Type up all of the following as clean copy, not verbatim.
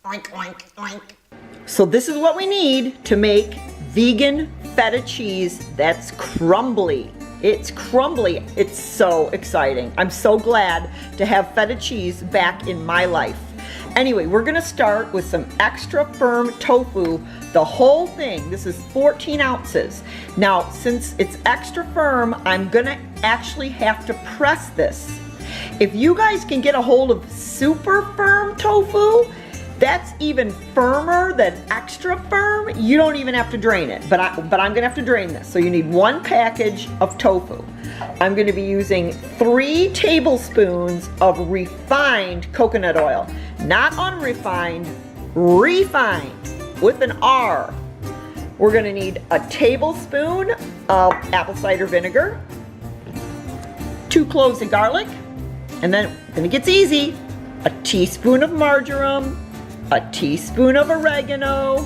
Oink, oink, oink. So this is what we need to make vegan feta cheese that's crumbly. It's crumbly. It's so exciting. I'm so glad to have feta cheese back in my life. Anyway, we're gonna start with some extra firm tofu. The whole thing, this is 14 ounces. Now, since it's extra firm, I'm gonna actually have to press this. If you guys can get a hold of super firm tofu, that's even firmer than extra firm. You don't even have to drain it, but I'm gonna have to drain this. So you need 1 package of tofu. I'm gonna be using 3 tablespoons of refined coconut oil. Not unrefined, refined, with an R. We're gonna need a tablespoon of apple cider vinegar, 2 cloves of garlic, and then it gets easy, a teaspoon of marjoram, a teaspoon of oregano,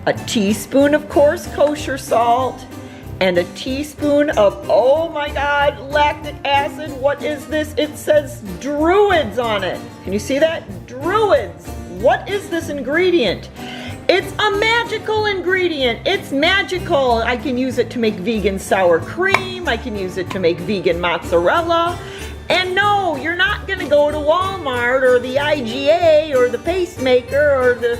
a teaspoon of coarse kosher salt, and a teaspoon of, oh my God, lactic acid. What is this? It says Druids on it. Can you see that? Druids. What is this ingredient? It's a magical ingredient. It's magical. I can use it to make vegan sour cream. I can use it to make vegan mozzarella. And no, you're not gonna go to Walmart or the IGA or the Pacemaker or the,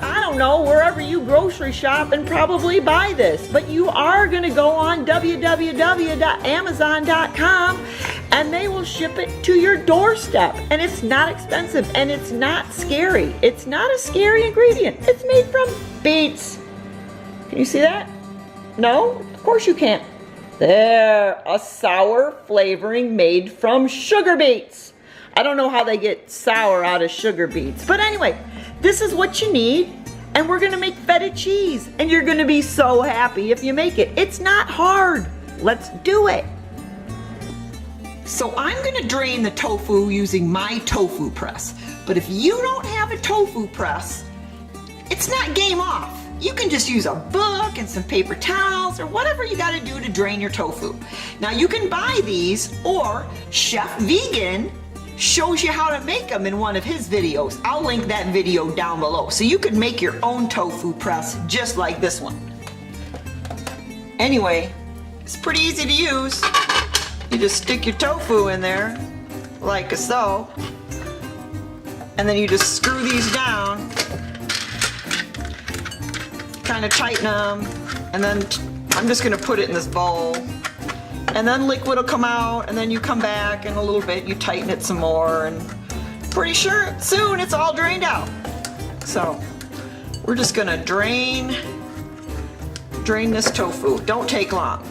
I don't know, wherever you grocery shop and probably buy this. But you are gonna go on www.amazon.com and they will ship it to your doorstep. And it's not expensive and it's not scary. It's not a scary ingredient. It's made from beets. Can you see that? No? Of course you can't. There, a sour flavoring made from sugar beets. I don't know how they get sour out of sugar beets. But anyway, this is what you need. And we're gonna make feta cheese. And you're gonna be so happy if you make it. It's not hard. Let's do it. So I'm gonna drain the tofu using my tofu press. But if you don't have a tofu press, it's not game off. You can just use a book and some paper towels or whatever you gotta do to drain your tofu. Now you can buy these, or Chef Vegan shows you how to make them in one of his videos. I'll link that video down below. So you can make your own tofu press just like this one. Anyway, it's pretty easy to use. You just stick your tofu in there, like so. And then you just screw these down. Kind of tighten them, and then I'm just gonna put it in this bowl, and then liquid will come out, and then you come back in a little bit, you tighten it some more, and pretty sure soon it's all drained out. So we're just gonna drain this tofu. Don't take long.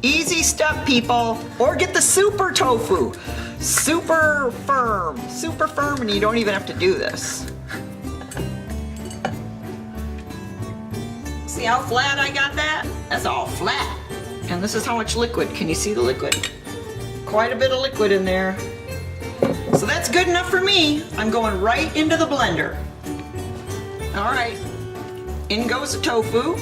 Easy step, people. Or get the super tofu. Super firm, and you don't even have to do this. See how flat I got that? That's all flat. And this is how much liquid. Can you see the liquid? Quite a bit of liquid in there. So that's good enough for me. I'm going right into the blender. All right, in goes the tofu.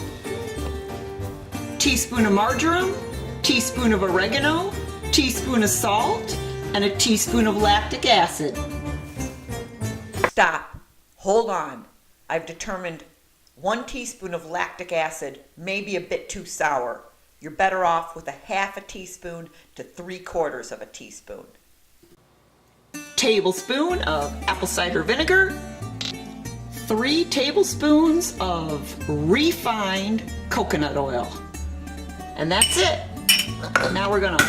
Teaspoon of marjoram, teaspoon of oregano, teaspoon of salt, and a teaspoon of lactic acid. Stop, hold on. I've determined 1 teaspoon of lactic acid may be a bit too sour. You're better off with a 1/2 teaspoon to 3/4 of a teaspoon. Tablespoon of apple cider vinegar, 3 tablespoons of refined coconut oil. And that's it. Now we're gonna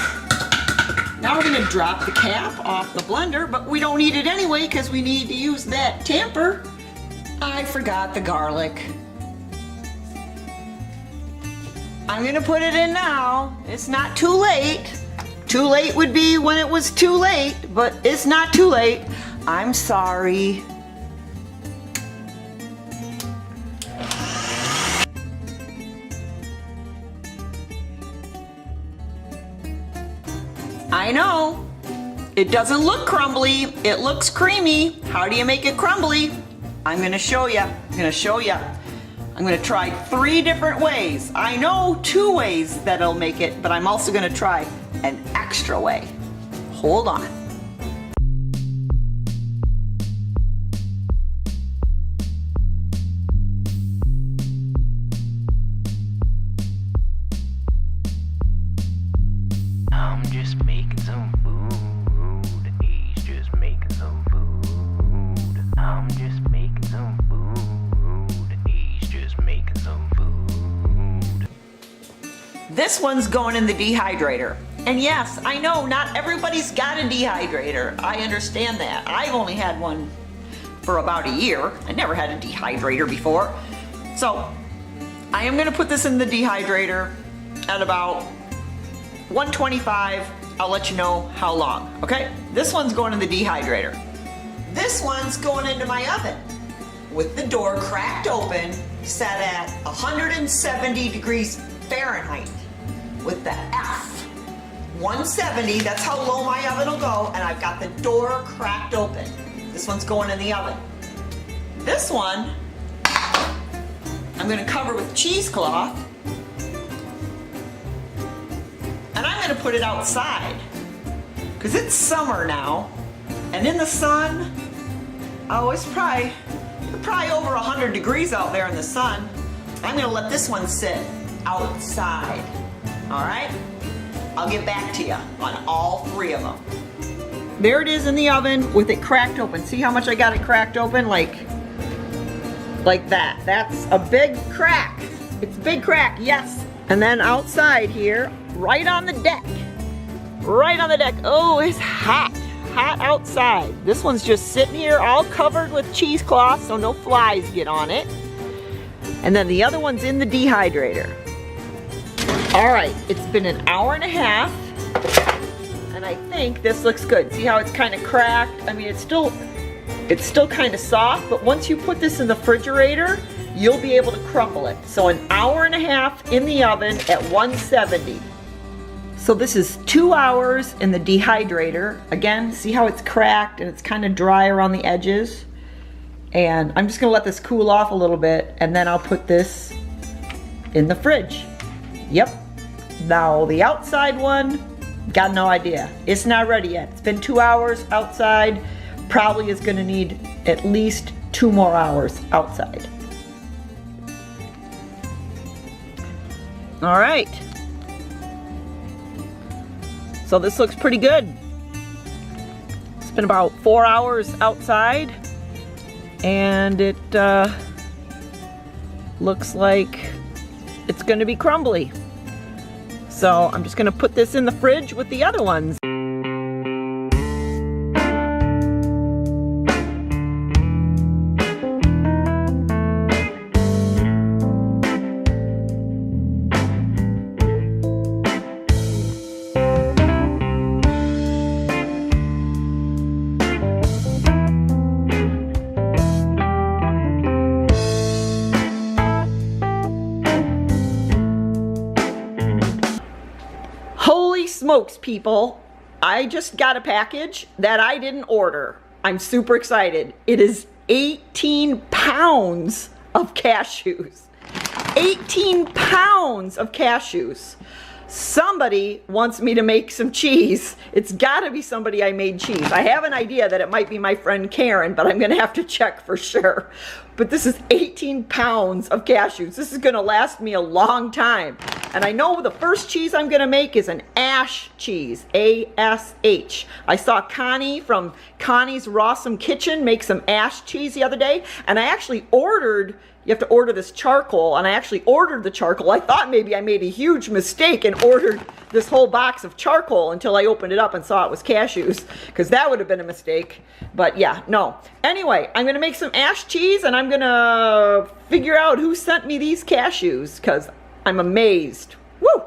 drop the cap off the blender, but we don't need it anyway because we need to use that tamper. I forgot the garlic. I'm gonna put it in now. It's not too late. Too late would be when it was too late, but it's not too late. I'm sorry. I know. It doesn't look crumbly. It looks creamy. How do you make it crumbly? I'm gonna show you. I'm gonna try 3 different ways. I know 2 ways that'll make it, but I'm also gonna try an extra way. Hold on. I'm just making some food. He's just making some food. I'm just making some food. He's just making some food. This one's going in the dehydrator. And yes, I know not everybody's got a dehydrator. I understand that. I've only had one for about a year. I never had a dehydrator before. So I am gonna put this in the dehydrator at about 125. I'll let you know how long, okay? This one's going in the dehydrator. This one's going into my oven with the door cracked open, set at 170 degrees Fahrenheit with the F. 170, that's how low my oven will go, and I've got the door cracked open. This one's going in the oven. This one, I'm gonna cover with cheesecloth, and I'm gonna put it outside, because it's summer now, and in the sun, oh, it's probably over 100 degrees out there in the sun. I'm gonna let this one sit outside, all right? I'll get back to you on all three of them. There it is in the oven with it cracked open. See how much I got it cracked open? Like that. That's a big crack. It's a big crack, yes. And then outside here, right on the deck. Right on the deck. Oh, it's hot. Hot outside. This one's just sitting here all covered with cheesecloth so no flies get on it. And then the other one's in the dehydrator. All right, it's been an hour and a half, and I think this looks good. See how it's kind of cracked? I mean, it's still kind of soft, but once you put this in the refrigerator, you'll be able to crumble it. So an hour and a half in the oven at 170. So this is 2 hours in the dehydrator. Again, see how it's cracked and it's kind of dry around the edges? And I'm just gonna let this cool off a little bit, and then I'll put this in the fridge. Yep. Now the outside one, got no idea. It's not ready yet. It's been 2 hours outside. Probably is gonna need at least 2 more hours outside. All right. So this looks pretty good. It's been about 4 hours outside, and it looks like it's gonna be crumbly. So I'm just gonna put this in the fridge with the other ones. Holy smokes, people. I just got a package that I didn't order. I'm super excited. It is 18 pounds of cashews. 18 pounds of cashews. Somebody wants me to make some cheese. It's gotta be somebody I made cheese. I have an idea that it might be my friend Karen, but I'm gonna have to check for sure. But this is 18 pounds of cashews. This is gonna last me a long time. And I know the first cheese I'm gonna make is an ash cheese, A-S-H. I saw Connie from Connie's Rawsome Kitchen make some ash cheese the other day, and I actually ordered, you have to order this charcoal, and I actually ordered the charcoal. I thought maybe I made a huge mistake and ordered this whole box of charcoal until I opened it up and saw it was cashews, because that would have been a mistake. But yeah, no. Anyway, I'm gonna make some ash cheese, and I'm gonna figure out who sent me these cashews, because I'm amazed. Woo!